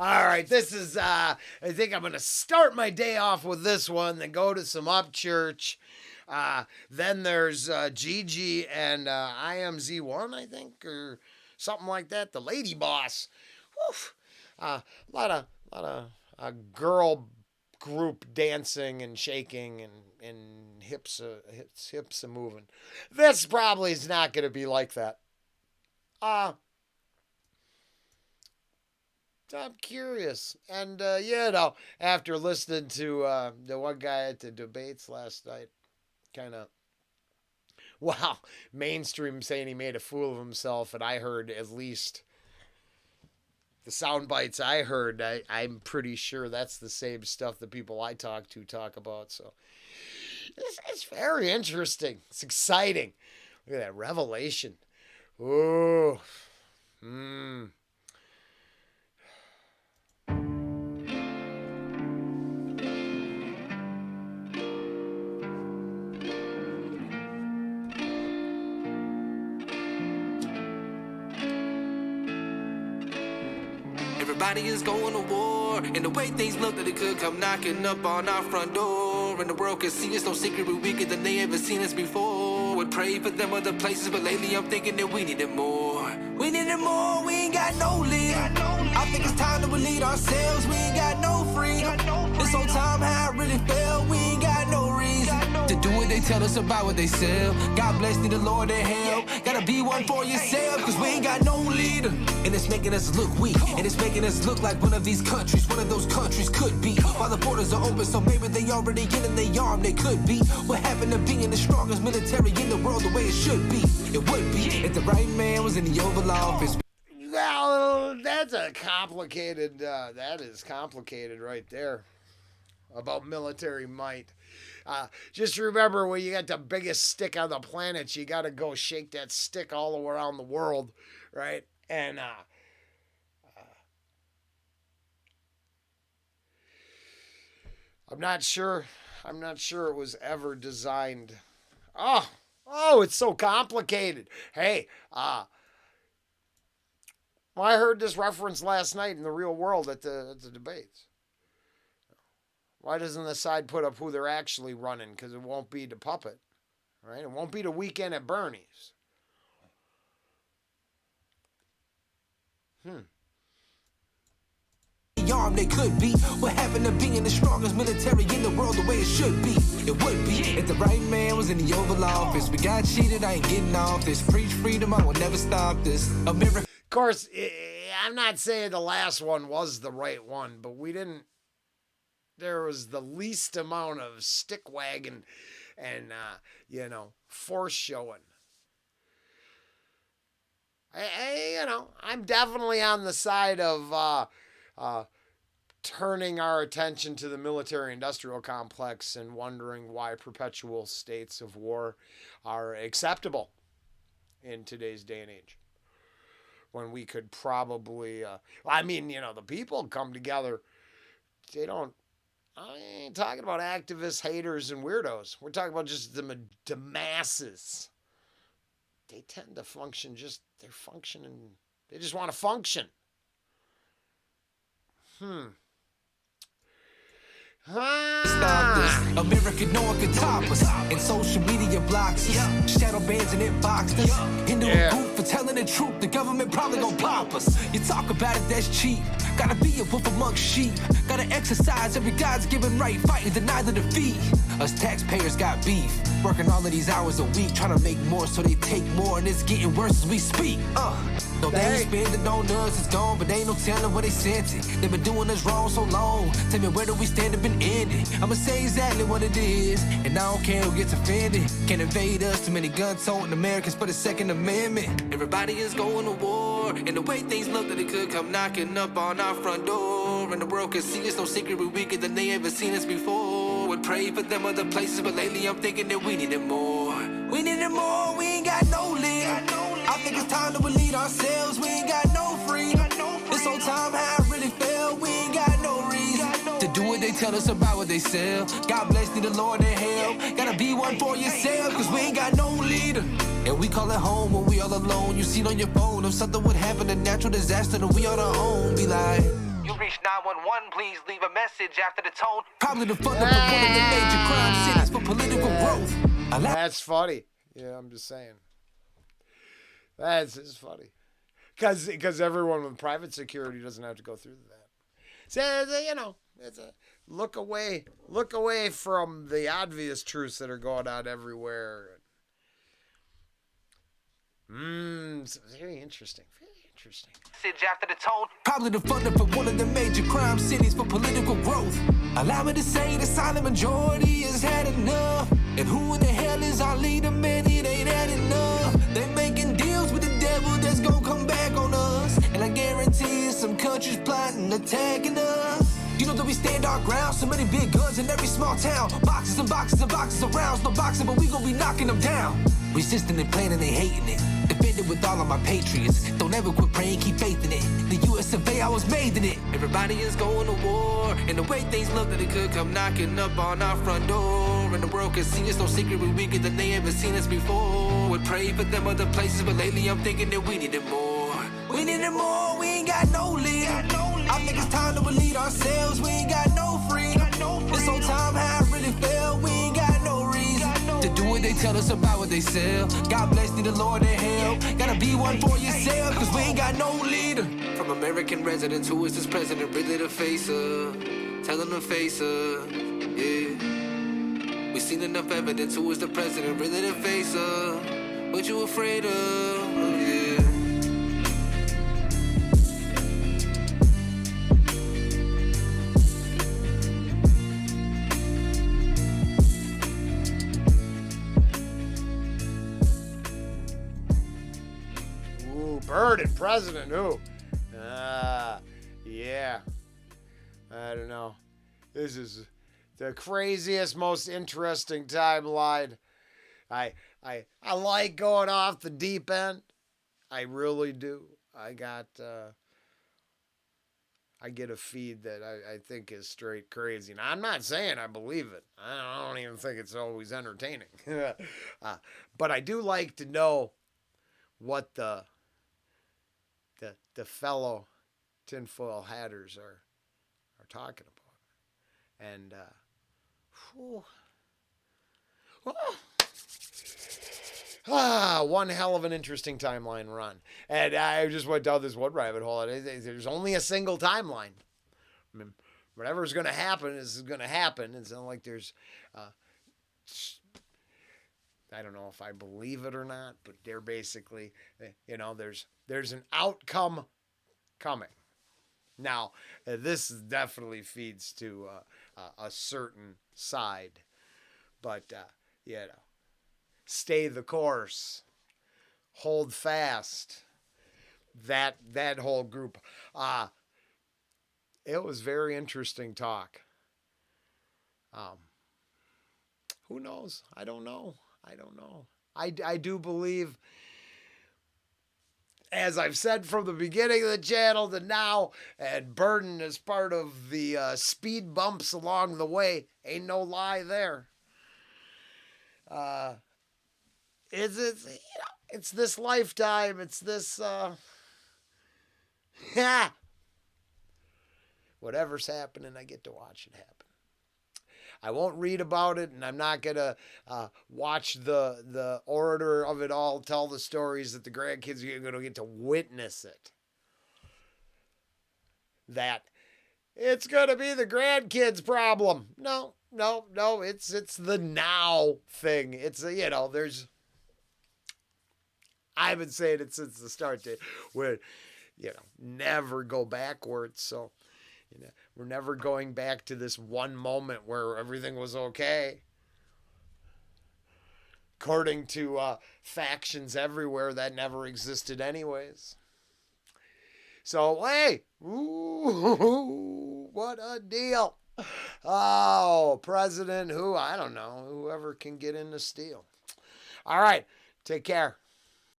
All right, this is, I think I'm going to start my day off with this one, then go to some Upchurch. Then there's Gigi and IMZ1, I think, or something like that. The Lady Boss. Woof. A lot of girl group dancing and shaking and hips are moving. This probably is not going to be like that. I'm curious. And, after listening to the one guy at the debates last night, kind of, wow, mainstream saying he made a fool of himself, and I heard at least the sound bites I heard, I'm pretty sure that's the same stuff the people I talk to talk about. So it's very interesting. It's exciting. Look at that revelation. Ooh. Everybody is going to war, and the way things look that it could come knocking up on our front door. And the world can see it's no secret we're weaker than they ever seen us before. We pray for them other places, but lately I'm thinking that we need it more. We need it more, we ain't got no lead. I think it's time that we lead ourselves, we ain't got no freedom. This whole time how I really felt, we ain't got no reason to do what they tell us about what they sell. God bless me, the Lord that help. Gotta be one for yourself, cause we ain't got no leader. And it's making us look weak, and it's making us look like one of these countries. One of those countries could be, while the borders are open, so maybe they already get in their arm. They could be. What happened to being the strongest military in the world the way it should be? It would be if the right man was in the Oval Office. Well, that's a complicated, that is complicated right there about military might. Just remember, when you got the biggest stick on the planet, you got to go shake that stick all around the world, right? And I'm not sure it was ever designed. Oh, it's so complicated. Hey, well, I heard this reference last night in the real world at the debates. Why doesn't the side put up who they're actually running? Because it won't be the puppet, right? It won't be the Weekend at Bernie's. Arm they could be. What happened to being the strongest military in the world the way it should be? It would be if the right man was in the Oval Office. We got cheated, I ain't getting off this. Preach freedom, I will never stop this. America. Of course, I'm not saying the last one was the right one, but there was the least amount of stick wagging and, force showing. I'm definitely on the side of turning our attention to the military-industrial complex and wondering why perpetual states of war are acceptable in today's day and age. When we could probably, the people come together, I ain't talking about activists, haters, and weirdos. We're talking about just the masses. They tend to function they're functioning, they just want to function. Stop this. America, no one can top us. And social media blocks us. Shadow bans and it boxed us. Into a group for telling the truth. The government probably gon' pop us. You talk about it, that's cheap. Gotta be a wolf amongst sheep. Gotta exercise every God's given right. Fighting, deny the defeat. Us taxpayers got beef. Working all of these hours a week. Trying to make more so they take more. And it's getting worse as we speak. No, they ain't spending on us, it's gone, but they ain't no telling where they sent it. They've been doing us wrong so long. Tell me, where do we stand up and end it? I'ma say exactly what it is, and I don't care who gets offended. Can't invade us, too many gun-toting Americans for the Second Amendment. Everybody is going to war, and the way things look that it could come knocking up on our front door. And the world can see it's no secret we're weaker than they ever seen us before. We pray for them other places, but lately I'm thinking that we need it more. We need it more, we ain't got no lead. I think it's time that we lead ourselves, we ain't got no freedom. This whole time how I really felt, we ain't got no reason to do what they tell us about what they sell. God bless me, the Lord that help. Gotta be one for yourself, cause we ain't got no leader. And we call it home when we all alone. You see it on your phone, if something would happen, a natural disaster, then we on our own. Be like, you reach 911, please leave a message after the tone. Probably the funder for one of the major crime cities for political growth. That's funny. Yeah, I'm just saying. That's just funny. Because everyone with private security doesn't have to go through that. So, you know, it's a look away from the obvious truths that are going on everywhere. It's very interesting. Message after the tone. Probably the funder for one of the major crime cities for political growth. Allow me to say the silent majority has had enough. And who in the hell is our leader, man? It ain't had enough. They making deals with the devil that's gonna come back on us. And I guarantee you some countries plotting, attacking us. You know that we stand our ground, so many big guns in every small town. Boxes and boxes and boxes of rounds, no boxing, but we gon' be knocking them down. Resisting and planning, they hating it. Defended with all of my patriots. Don't ever quit praying, keep faith in it. The US of A, I was made in it. Everybody is going to war, and the way things look that it could come knocking up on our front door. And the world can see it's no secret we're weaker than they ever seen us before. We pray for them other places, but lately I'm thinking that we need it more. We need it more, we ain't got no leader. I think it's time to lead ourselves, we ain't got no freedom. This whole time how I really felt, we ain't got no reason to do what they tell us about what they sell. God bless thee, the Lord and help. Gotta be one for yourself, cause we ain't got no leader. From American residents, who is this president really the face of? Tell them to face her, yeah. We seen enough evidence, who is the president really the face of? What you afraid of, yeah. Bird and president, who? Yeah. I don't know. This is the craziest, most interesting timeline. I like going off the deep end. I really do. I get a feed that I think is straight crazy. Now, I'm not saying I believe it. I don't even think it's always entertaining. But I do like to know what the fellow tinfoil hatters are talking about. And one hell of an interesting timeline run. And I just went down this one rabbit hole. There's only a single timeline. I mean, whatever's going to happen is going to happen. It's not like there's I don't know if I believe it or not, but they're basically, you know, there's an outcome coming. Now, this definitely feeds to a certain side, but you know, stay the course, hold fast. That whole group, it was very interesting talk. Who knows? I don't know. I do believe, as I've said from the beginning of the channel to now, and Burden is part of the speed bumps along the way. Ain't no lie there. It's this lifetime. It's this. Whatever's happening, I get to watch it happen. I won't read about it, and I'm not going to watch the orator of it all tell the stories that the grandkids are going to get to witness it. That it's going to be the grandkids' problem. No, it's the now thing. It's, you know, there's... I've been saying it since the start date, where, you know, never go backwards, so... You know, we're never going back to this one moment where everything was okay. According to factions everywhere, that never existed anyways. So, hey, ooh, what a deal. Oh, president who? I don't know. Whoever can get in to steal. All right, take care.